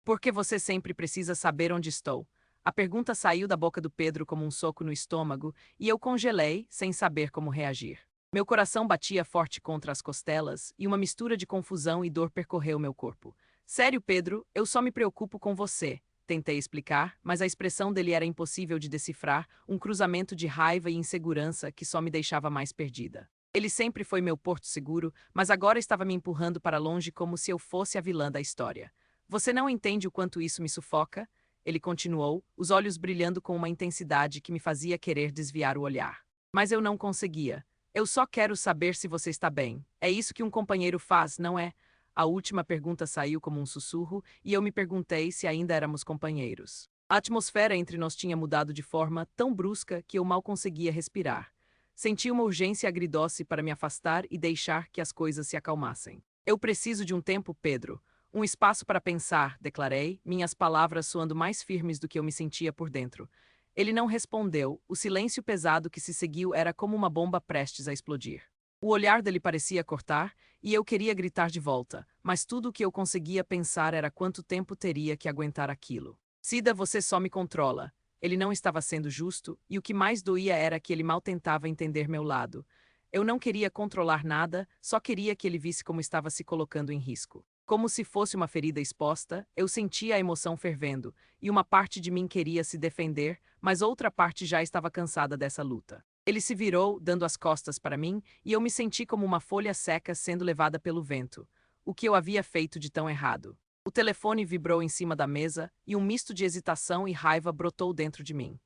Por que você sempre precisa saber onde estou? A pergunta saiu da boca do Pedro como um soco no estômago e eu congelei, sem saber como reagir. Meu coração batia forte contra as costelas e uma mistura de confusão e dor percorreu meu corpo. Sério, Pedro, eu só me preocupo com você. Tentei explicar, mas a expressão dele era impossível de decifrar, um cruzamento de raiva e insegurança que só me deixava mais perdida. Ele sempre foi meu porto seguro, mas agora estava me empurrando para longe como se eu fosse a vilã da história. Você não entende o quanto isso me sufoca? Ele continuou, os olhos brilhando com uma intensidade que me fazia querer desviar o olhar. Mas eu não conseguia. Eu só quero saber se você está bem. É isso que um companheiro faz, não é? A última pergunta saiu como um sussurro e eu me perguntei se ainda éramos companheiros. A atmosfera entre nós tinha mudado de forma tão brusca que eu mal conseguia respirar. Senti uma urgência agridoce para me afastar e deixar que as coisas se acalmassem. Eu preciso de um tempo, Pedro. Um espaço para pensar, declarei, minhas palavras soando mais firmes do que eu me sentia por dentro. Ele não respondeu, o silêncio pesado que se seguiu era como uma bomba prestes a explodir. O olhar dele parecia cortar, e eu queria gritar de volta, mas tudo o que eu conseguia pensar era quanto tempo teria que aguentar aquilo. Cida, você só me controla. Ele não estava sendo justo, e o que mais doía era que ele mal tentava entender meu lado. Eu não queria controlar nada, só queria que ele visse como estava se colocando em risco. Como se fosse uma ferida exposta, eu sentia a emoção fervendo, e uma parte de mim queria se defender, mas outra parte já estava cansada dessa luta. Ele se virou, dando as costas para mim, e eu me senti como uma folha seca sendo levada pelo vento. O que eu havia feito de tão errado? O telefone vibrou em cima da mesa, e um misto de hesitação e raiva brotou dentro de mim.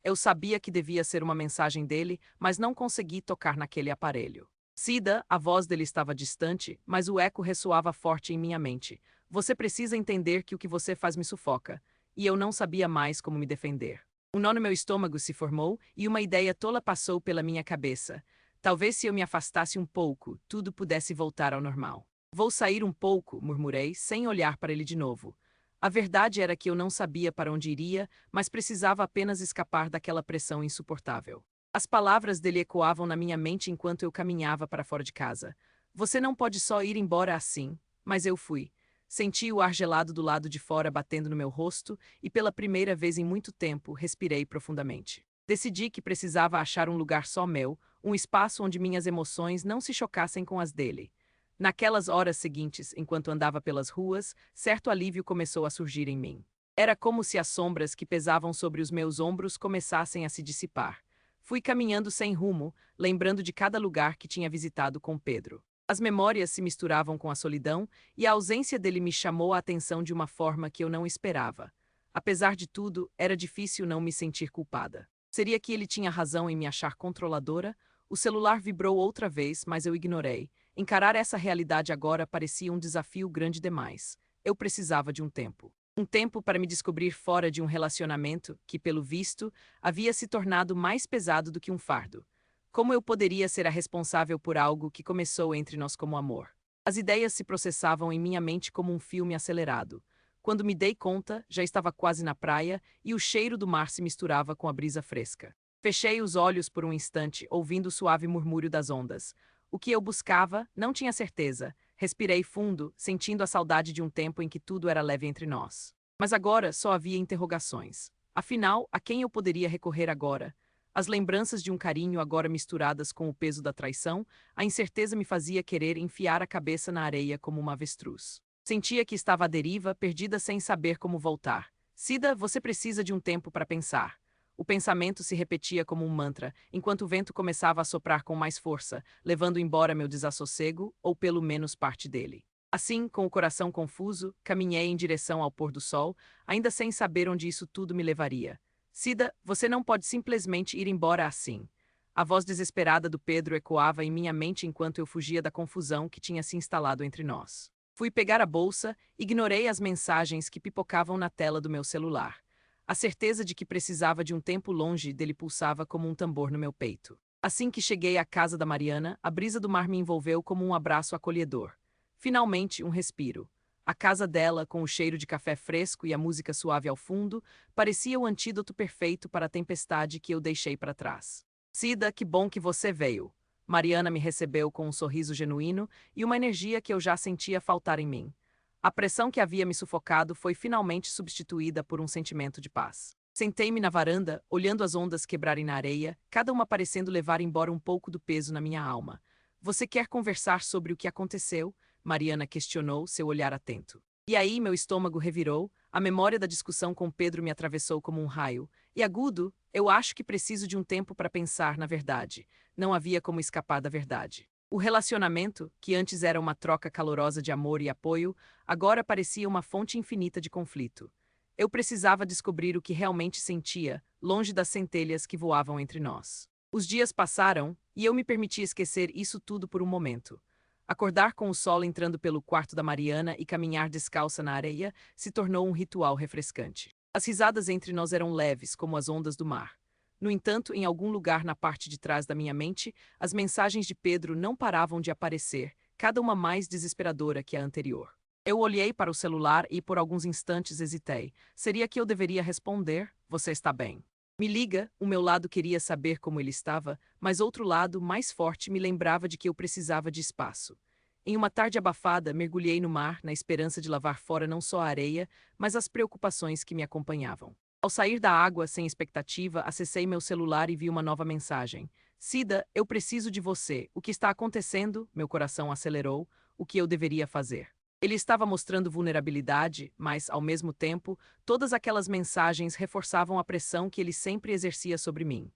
Eu sabia que devia ser uma mensagem dele, mas não consegui tocar naquele aparelho. Cida, a voz dele estava distante, mas o eco ressoava forte em minha mente. Você precisa entender que o que você faz me sufoca. E eu não sabia mais como me defender. Um nó no meu estômago se formou e uma ideia tola passou pela minha cabeça. Talvez se eu me afastasse um pouco, tudo pudesse voltar ao normal. Vou sair um pouco, murmurei, sem olhar para ele de novo. A verdade era que eu não sabia para onde iria, mas precisava apenas escapar daquela pressão insuportável. As palavras dele ecoavam na minha mente enquanto eu caminhava para fora de casa. Você não pode só ir embora assim. Mas eu fui. Senti o ar gelado do lado de fora batendo no meu rosto e pela primeira vez em muito tempo respirei profundamente. Decidi que precisava achar um lugar só meu, um espaço onde minhas emoções não se chocassem com as dele. Naquelas horas seguintes, enquanto andava pelas ruas, certo alívio começou a surgir em mim. Era como se as sombras que pesavam sobre os meus ombros começassem a se dissipar. Fui caminhando sem rumo, lembrando de cada lugar que tinha visitado com Pedro. As memórias se misturavam com a solidão, e a ausência dele me chamou a atenção de uma forma que eu não esperava. Apesar de tudo, era difícil não me sentir culpada. Seria que ele tinha razão em me achar controladora? O celular vibrou outra vez, mas eu ignorei. Encarar essa realidade agora parecia um desafio grande demais. Eu precisava de um tempo. Um tempo para me descobrir fora de um relacionamento que, pelo visto, havia se tornado mais pesado do que um fardo. Como eu poderia ser a responsável por algo que começou entre nós como amor? As ideias se processavam em minha mente como um filme acelerado. Quando me dei conta, já estava quase na praia e o cheiro do mar se misturava com a brisa fresca. Fechei os olhos por um instante, ouvindo o suave murmúrio das ondas. O que eu buscava, não tinha certeza. Respirei fundo, sentindo a saudade de um tempo em que tudo era leve entre nós. Mas agora só havia interrogações. Afinal, a quem eu poderia recorrer agora? As lembranças de um carinho agora misturadas com o peso da traição, a incerteza me fazia querer enfiar a cabeça na areia como uma avestruz. Sentia que estava à deriva, perdida sem saber como voltar. Cida, você precisa de um tempo para pensar. O pensamento se repetia como um mantra, enquanto o vento começava a soprar com mais força, levando embora meu desassossego, ou pelo menos parte dele. Assim, com o coração confuso, caminhei em direção ao pôr do sol, ainda sem saber onde isso tudo me levaria. Cida, você não pode simplesmente ir embora assim. A voz desesperada do Pedro ecoava em minha mente enquanto eu fugia da confusão que tinha se instalado entre nós. Fui pegar a bolsa, ignorei as mensagens que pipocavam na tela do meu celular. A certeza de que precisava de um tempo longe dele pulsava como um tambor no meu peito. Assim que cheguei à casa da Mariana, a brisa do mar me envolveu como um abraço acolhedor. Finalmente, um respiro. A casa dela, com o cheiro de café fresco e a música suave ao fundo, parecia o antídoto perfeito para a tempestade que eu deixei para trás. Cida, que bom que você veio. Mariana me recebeu com um sorriso genuíno e uma energia que eu já sentia faltar em mim. A pressão que havia me sufocado foi finalmente substituída por um sentimento de paz. Sentei-me na varanda, olhando as ondas quebrarem na areia, cada uma parecendo levar embora um pouco do peso na minha alma. Você quer conversar sobre o que aconteceu? Mariana questionou, seu olhar atento. E aí meu estômago revirou, a memória da discussão com Pedro me atravessou como um raio. E agudo, eu acho que preciso de um tempo para pensar na verdade. Não havia como escapar da verdade. O relacionamento, que antes era uma troca calorosa de amor e apoio, agora parecia uma fonte infinita de conflito. Eu precisava descobrir o que realmente sentia, longe das centelhas que voavam entre nós. Os dias passaram, e eu me permiti esquecer isso tudo por um momento. Acordar com o sol entrando pelo quarto da Mariana e caminhar descalça na areia se tornou um ritual refrescante. As risadas entre nós eram leves, como as ondas do mar. No entanto, em algum lugar na parte de trás da minha mente, as mensagens de Pedro não paravam de aparecer, cada uma mais desesperadora que a anterior. Eu olhei para o celular e por alguns instantes hesitei. Seria que eu deveria responder? Você está bem? Me liga, o meu lado queria saber como ele estava, mas outro lado, mais forte, me lembrava de que eu precisava de espaço. Em uma tarde abafada, mergulhei no mar, na esperança de lavar fora não só a areia, mas as preocupações que me acompanhavam. Ao sair da água, sem expectativa, acessei meu celular e vi uma nova mensagem. Cida, eu preciso de você. O que está acontecendo? Meu coração acelerou. O que eu deveria fazer? Ele estava mostrando vulnerabilidade, mas, ao mesmo tempo, todas aquelas mensagens reforçavam a pressão que ele sempre exercia sobre mim.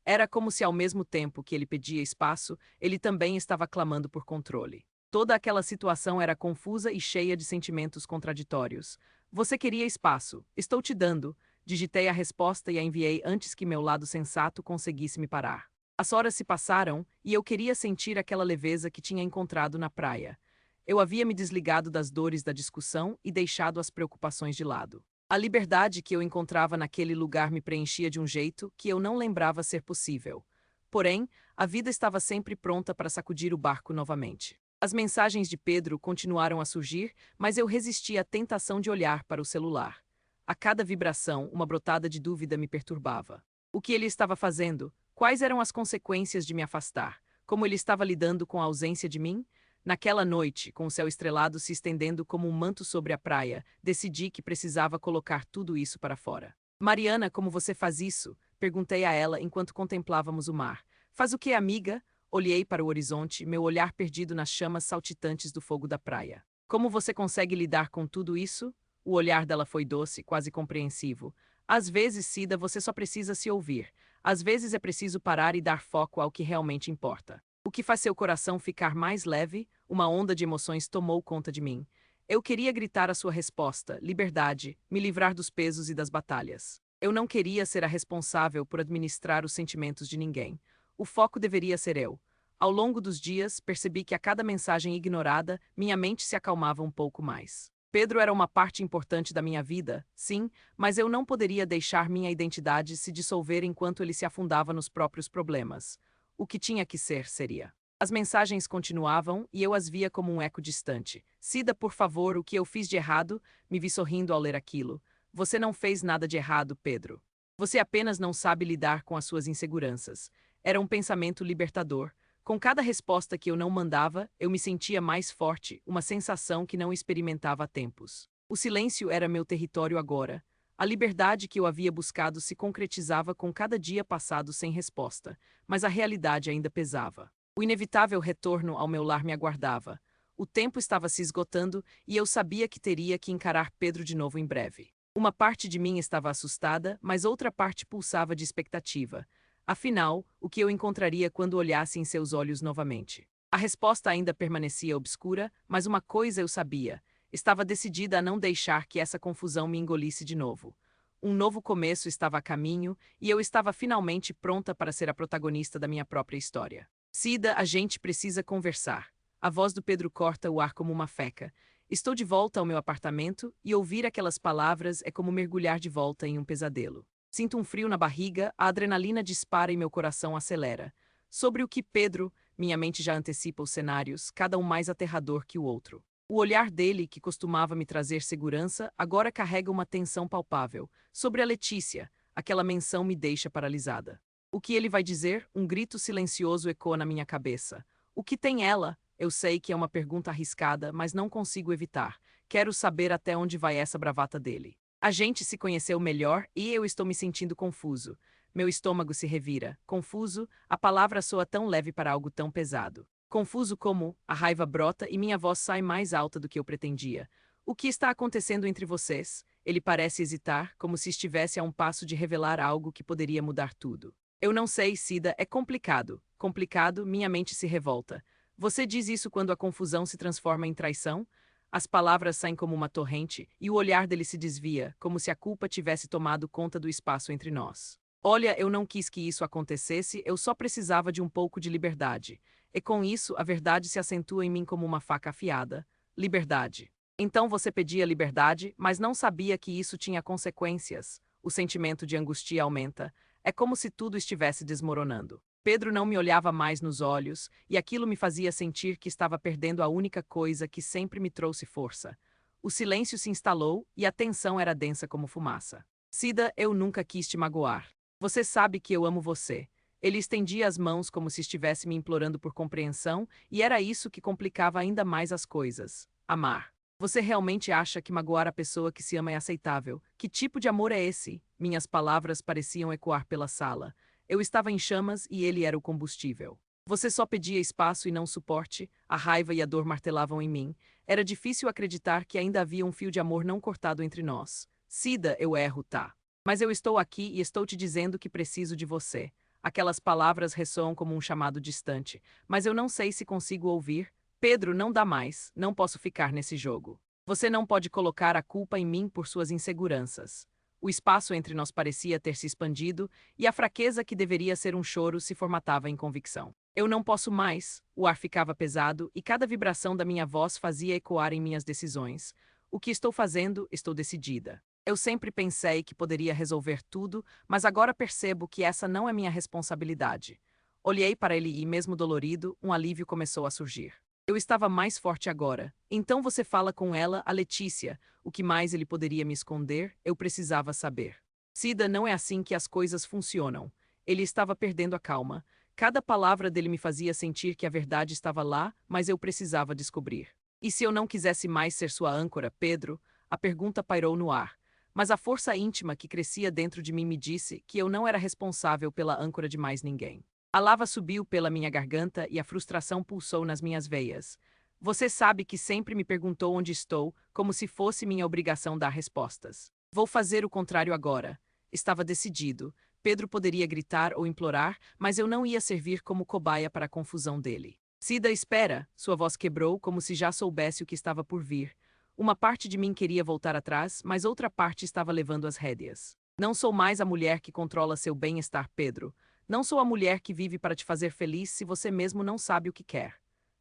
Era como se, ao mesmo tempo que ele pedia espaço, ele também estava clamando por controle. Toda aquela situação era confusa e cheia de sentimentos contraditórios. Você queria espaço. Estou te dando. Digitei a resposta e a enviei antes que meu lado sensato conseguisse me parar. As horas se passaram e eu queria sentir aquela leveza que tinha encontrado na praia. Eu havia me desligado das dores da discussão e deixado as preocupações de lado. A liberdade que eu encontrava naquele lugar me preenchia de um jeito que eu não lembrava ser possível. Porém, a vida estava sempre pronta para sacudir o barco novamente. As mensagens de Pedro continuaram a surgir, mas eu resisti à tentação de olhar para o celular. A cada vibração, uma brotada de dúvida me perturbava. O que ele estava fazendo? Quais eram as consequências de me afastar? Como ele estava lidando com a ausência de mim? Naquela noite, com o céu estrelado se estendendo como um manto sobre a praia, decidi que precisava colocar tudo isso para fora. Mariana, como você faz isso? Perguntei a ela enquanto contemplávamos o mar. Faz o que, amiga? Olhei para o horizonte, meu olhar perdido nas chamas saltitantes do fogo da praia. Como você consegue lidar com tudo isso? O olhar dela foi doce, quase compreensivo. Às vezes, Cida, você só precisa se ouvir. Às vezes é preciso parar e dar foco ao que realmente importa. O que faz seu coração ficar mais leve? Uma onda de emoções tomou conta de mim. Eu queria gritar a sua resposta, liberdade, me livrar dos pesos e das batalhas. Eu não queria ser a responsável por administrar os sentimentos de ninguém. O foco deveria ser eu. Ao longo dos dias, percebi que a cada mensagem ignorada, minha mente se acalmava um pouco mais. Pedro era uma parte importante da minha vida, sim, mas eu não poderia deixar minha identidade se dissolver enquanto ele se afundava nos próprios problemas. O que tinha que ser, seria. As mensagens continuavam e eu as via como um eco distante. Cida, por favor, o que eu fiz de errado? Me vi sorrindo ao ler aquilo. Você não fez nada de errado, Pedro. Você apenas não sabe lidar com as suas inseguranças. Era um pensamento libertador. Com cada resposta que eu não mandava, eu me sentia mais forte, uma sensação que não experimentava há tempos. O silêncio era meu território agora. A liberdade que eu havia buscado se concretizava com cada dia passado sem resposta, mas a realidade ainda pesava. O inevitável retorno ao meu lar me aguardava. O tempo estava se esgotando e eu sabia que teria que encarar Pedro de novo em breve. Uma parte de mim estava assustada, mas outra parte pulsava de expectativa. Afinal, o que eu encontraria quando olhasse em seus olhos novamente? A resposta ainda permanecia obscura, mas uma coisa eu sabia. Estava decidida a não deixar que essa confusão me engolisse de novo. Um novo começo estava a caminho e eu estava finalmente pronta para ser a protagonista da minha própria história. Cida, a gente precisa conversar. A voz do Pedro corta o ar como uma feca. Estou de volta ao meu apartamento e ouvir aquelas palavras é como mergulhar de volta em um pesadelo. Sinto um frio na barriga, a adrenalina dispara e meu coração acelera. Sobre o que Pedro, minha mente já antecipa os cenários, cada um mais aterrador que o outro. O olhar dele, que costumava me trazer segurança, agora carrega uma tensão palpável. Sobre a Letícia, aquela menção me deixa paralisada. O que ele vai dizer? Um grito silencioso ecoa na minha cabeça. O que tem ela? Eu sei que é uma pergunta arriscada, mas não consigo evitar. Quero saber até onde vai essa bravata dele. A gente se conheceu melhor e eu estou me sentindo confuso. Meu estômago se revira. Confuso, a palavra soa tão leve para algo tão pesado. Confuso como, a raiva brota e minha voz sai mais alta do que eu pretendia. O que está acontecendo entre vocês? Ele parece hesitar, como se estivesse a um passo de revelar algo que poderia mudar tudo. Eu não sei, Cida, é complicado. Complicado, minha mente se revolta. Você diz isso quando a confusão se transforma em traição? As palavras saem como uma torrente e o olhar dele se desvia, como se a culpa tivesse tomado conta do espaço entre nós. Olha, eu não quis que isso acontecesse, eu só precisava de um pouco de liberdade. E com isso, a verdade se acentua em mim como uma faca afiada. Liberdade. Então você pedia liberdade, mas não sabia que isso tinha consequências. O sentimento de angústia aumenta. É como se tudo estivesse desmoronando. Pedro não me olhava mais nos olhos, e aquilo me fazia sentir que estava perdendo a única coisa que sempre me trouxe força. O silêncio se instalou e a tensão era densa como fumaça. Cida, eu nunca quis te magoar. Você sabe que eu amo você. Ele estendia as mãos como se estivesse me implorando por compreensão, e era isso que complicava ainda mais as coisas. Amar. Você realmente acha que magoar a pessoa que se ama é aceitável? Que tipo de amor é esse? Minhas palavras pareciam ecoar pela sala. Eu estava em chamas e ele era o combustível. Você só pedia espaço e não suporte, a raiva e a dor martelavam em mim. Era difícil acreditar que ainda havia um fio de amor não cortado entre nós. Cida, eu erro, tá? Mas eu estou aqui e estou te dizendo que preciso de você. Aquelas palavras ressoam como um chamado distante, mas eu não sei se consigo ouvir. Pedro, não dá mais, não posso ficar nesse jogo. Você não pode colocar a culpa em mim por suas inseguranças. O espaço entre nós parecia ter se expandido e a fraqueza que deveria ser um choro se formatava em convicção. Eu não posso mais, o ar ficava pesado e cada vibração da minha voz fazia ecoar em minhas decisões. O que estou fazendo, estou decidida. Eu sempre pensei que poderia resolver tudo, mas agora percebo que essa não é minha responsabilidade. Olhei para ele e, mesmo dolorido, um alívio começou a surgir. Eu estava mais forte agora. Então você fala com ela, a Letícia. O que mais ele poderia me esconder, eu precisava saber. Cida, não é assim que as coisas funcionam. Ele estava perdendo a calma. Cada palavra dele me fazia sentir que a verdade estava lá, mas eu precisava descobrir. E se eu não quisesse mais ser sua âncora, Pedro? A pergunta pairou no ar. Mas a força íntima que crescia dentro de mim me disse que eu não era responsável pela âncora de mais ninguém. A lava subiu pela minha garganta e a frustração pulsou nas minhas veias. Você sabe que sempre me perguntou onde estou, como se fosse minha obrigação dar respostas. Vou fazer o contrário agora. Estava decidido. Pedro poderia gritar ou implorar, mas eu não ia servir como cobaia para a confusão dele. Cida, espera! Sua voz quebrou como se já soubesse o que estava por vir. Uma parte de mim queria voltar atrás, mas outra parte estava levando as rédeas. Não sou mais a mulher que controla seu bem-estar, Pedro. Não sou a mulher que vive para te fazer feliz se você mesmo não sabe o que quer.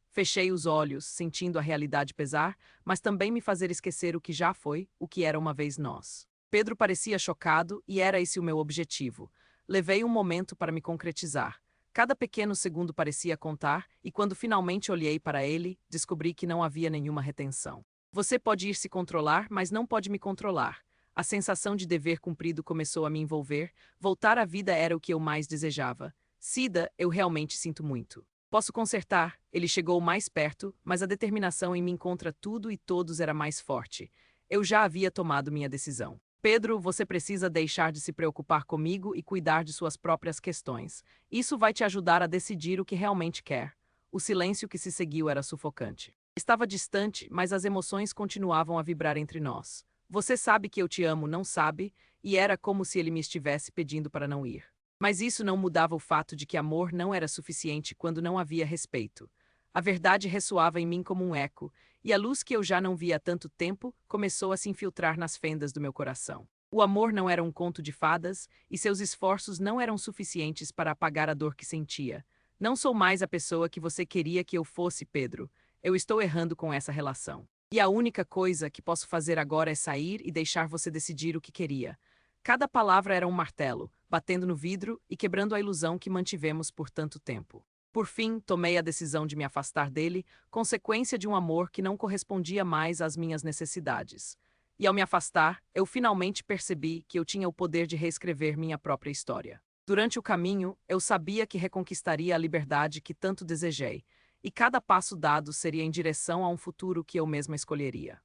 Fechei os olhos, sentindo a realidade pesar, mas também me fazer esquecer o que já foi, o que era uma vez nós. Pedro parecia chocado e era esse o meu objetivo. Levei um momento para me concretizar. Cada pequeno segundo parecia contar, e quando finalmente olhei para ele, descobri que não havia nenhuma retenção. Você pode ir se controlar, mas não pode me controlar. A sensação de dever cumprido começou a me envolver, voltar à vida era o que eu mais desejava. Cida, eu realmente sinto muito. Posso consertar, ele chegou mais perto, mas a determinação em mim contra tudo e todos era mais forte. Eu já havia tomado minha decisão. Pedro, você precisa deixar de se preocupar comigo e cuidar de suas próprias questões. Isso vai te ajudar a decidir o que realmente quer. O silêncio que se seguiu era sufocante. Estava distante, mas as emoções continuavam a vibrar entre nós. Você sabe que eu te amo, não sabe? E era como se ele me estivesse pedindo para não ir. Mas isso não mudava o fato de que amor não era suficiente quando não havia respeito. A verdade ressoava em mim como um eco, e a luz que eu já não via há tanto tempo começou a se infiltrar nas fendas do meu coração. O amor não era um conto de fadas, e seus esforços não eram suficientes para apagar a dor que sentia. Não sou mais a pessoa que você queria que eu fosse, Pedro. Eu estou errando com essa relação. E a única coisa que posso fazer agora é sair e deixar você decidir o que queria. Cada palavra era um martelo, batendo no vidro e quebrando a ilusão que mantivemos por tanto tempo. Por fim, tomei a decisão de me afastar dele, consequência de um amor que não correspondia mais às minhas necessidades. E ao me afastar, eu finalmente percebi que eu tinha o poder de reescrever minha própria história. Durante o caminho, eu sabia que reconquistaria a liberdade que tanto desejei, e cada passo dado seria em direção a um futuro que eu mesma escolheria.